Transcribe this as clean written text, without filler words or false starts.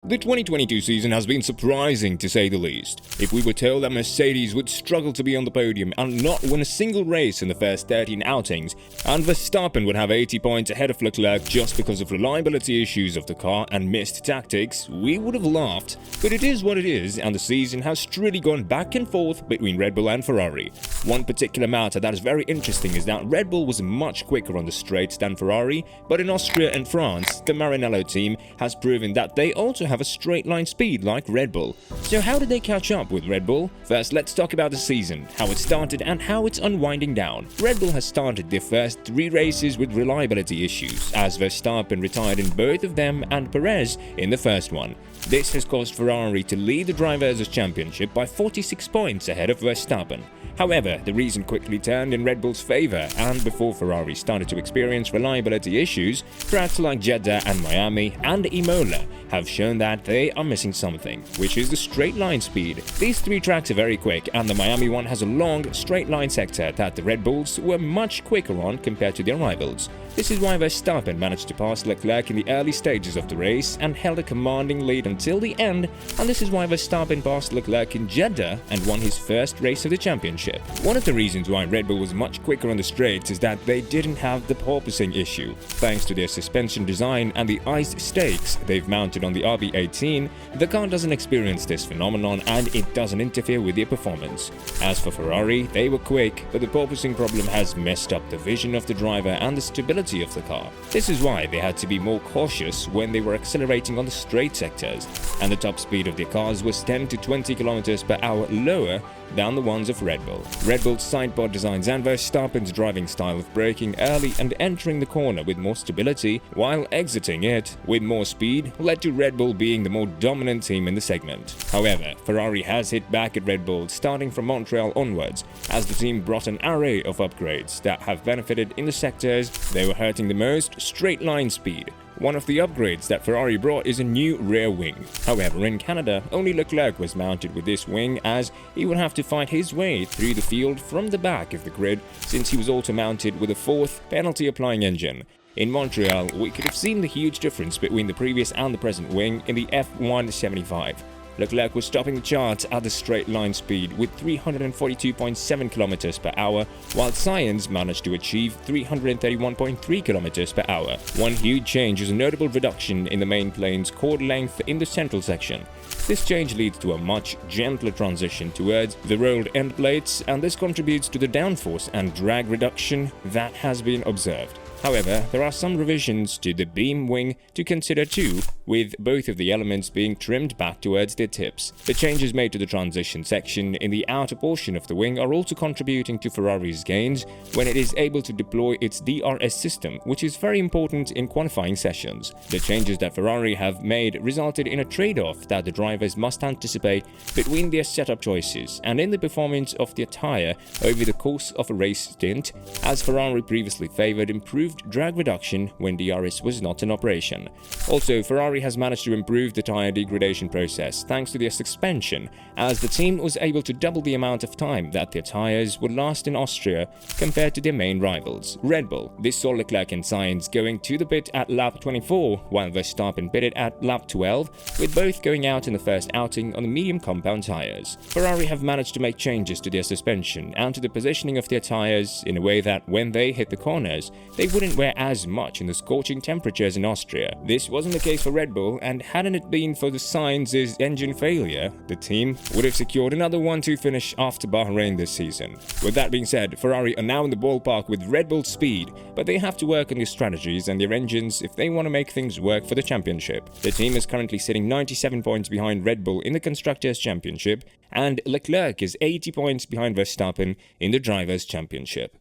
The 2022 season has been surprising to say the least. If we were told that Mercedes would struggle to be on the podium and not win a single race in the first 13 outings, and Verstappen would have 80 points ahead of Leclerc just because of reliability issues of the car and missed tactics, we would have laughed. But it is what it is, and the season has truly gone back and forth between Red Bull and Ferrari. One particular matter that is very interesting is that Red Bull was much quicker on the straights than Ferrari, but in Austria and France, the Maranello team has proven that they also have a straight line speed like Red Bull. So how did they catch up with Red Bull? First, let's talk about the season, how it started and how it's unwinding down. Red Bull has started their first 3 races with reliability issues, as Verstappen retired in both of them and Perez in the first one. This has caused Ferrari to lead the Drivers' Championship by 46 points ahead of Verstappen. However, the reason quickly turned in Red Bull's favor, and before Ferrari started to experience reliability issues, tracks like Jeddah and Miami and Imola have shown that they are missing something, which is the straight line speed. These 3 tracks are very quick, and the Miami one has a long, straight line sector that the Red Bulls were much quicker on compared to their rivals. This is why Verstappen managed to pass Leclerc in the early stages of the race and held a commanding lead until the end, and this is why Verstappen passed Leclerc in Jeddah and won his first race of the championship. One of the reasons why Red Bull was much quicker on the straights is that they didn't have the porpoising issue. Thanks to their suspension design and the ice stakes they've mounted on the RB18, the car doesn't experience this phenomenon and it doesn't interfere with their performance. As for Ferrari, they were quick, but the porpoising problem has messed up the vision of the driver and the stability of the car. This is why they had to be more cautious when they were accelerating on the straight sectors, and the top speed of their cars was 10 to 20 km per hour lower than the ones of Red Bull. Red Bull's sidepod designs and Verstappen's driving style of braking early and entering the corner with more stability while exiting it with more speed led to Red Bull being the more dominant team in the segment. However, Ferrari has hit back at Red Bull starting from Montreal onwards, as the team brought an array of upgrades that have benefited in the sectors they were hurting the most: straight line speed. One of the upgrades that Ferrari brought is a new rear wing. However, in Canada, only Leclerc was mounted with this wing, as he would have to fight his way through the field from the back of the grid since he was also mounted with a 4th penalty-applying engine. In Montreal, we could have seen the huge difference between the previous and the present wing in the F175. Leclerc was stopping the charts at the straight line speed with 342.7 km per hour, while Sainz managed to achieve 331.3 km per hour. One huge change is a notable reduction in the main plane's chord length in the central section. This change leads to a much gentler transition towards the rolled end plates, and this contributes to the downforce and drag reduction that has been observed. However, there are some revisions to the beam wing to consider too, with both of the elements being trimmed back towards their tips. The changes made to the transition section in the outer portion of the wing are also contributing to Ferrari's gains when it is able to deploy its DRS system, which is very important in qualifying sessions. The changes that Ferrari have made resulted in a trade-off that the drivers must anticipate between their setup choices and in the performance of their tyre over the course of a race stint, as Ferrari previously favoured improved drag reduction when DRS was not in operation. Also, Ferrari has managed to improve the tyre degradation process thanks to their suspension, as the team was able to double the amount of time that their tyres would last in Austria compared to their main rivals, Red Bull. This saw Leclerc and Sainz going to the pit at lap 24, while Verstappen pitted at lap 12, with both going out in the first outing on the medium compound tyres. Ferrari have managed to make changes to their suspension and to the positioning of their tyres in a way that when they hit the corners, they wouldn't wear as much in the scorching temperatures in Austria. This wasn't the case for Red Bull, and hadn't it been for the Sainz's engine failure, the team would have secured another 1-2 finish after Bahrain this season. With that being said, Ferrari are now in the ballpark with Red Bull's speed, but they have to work on their strategies and their engines if they want to make things work for the championship. The team is currently sitting 97 points behind Red Bull in the Constructors' Championship, and Leclerc is 80 points behind Verstappen in the Drivers' Championship.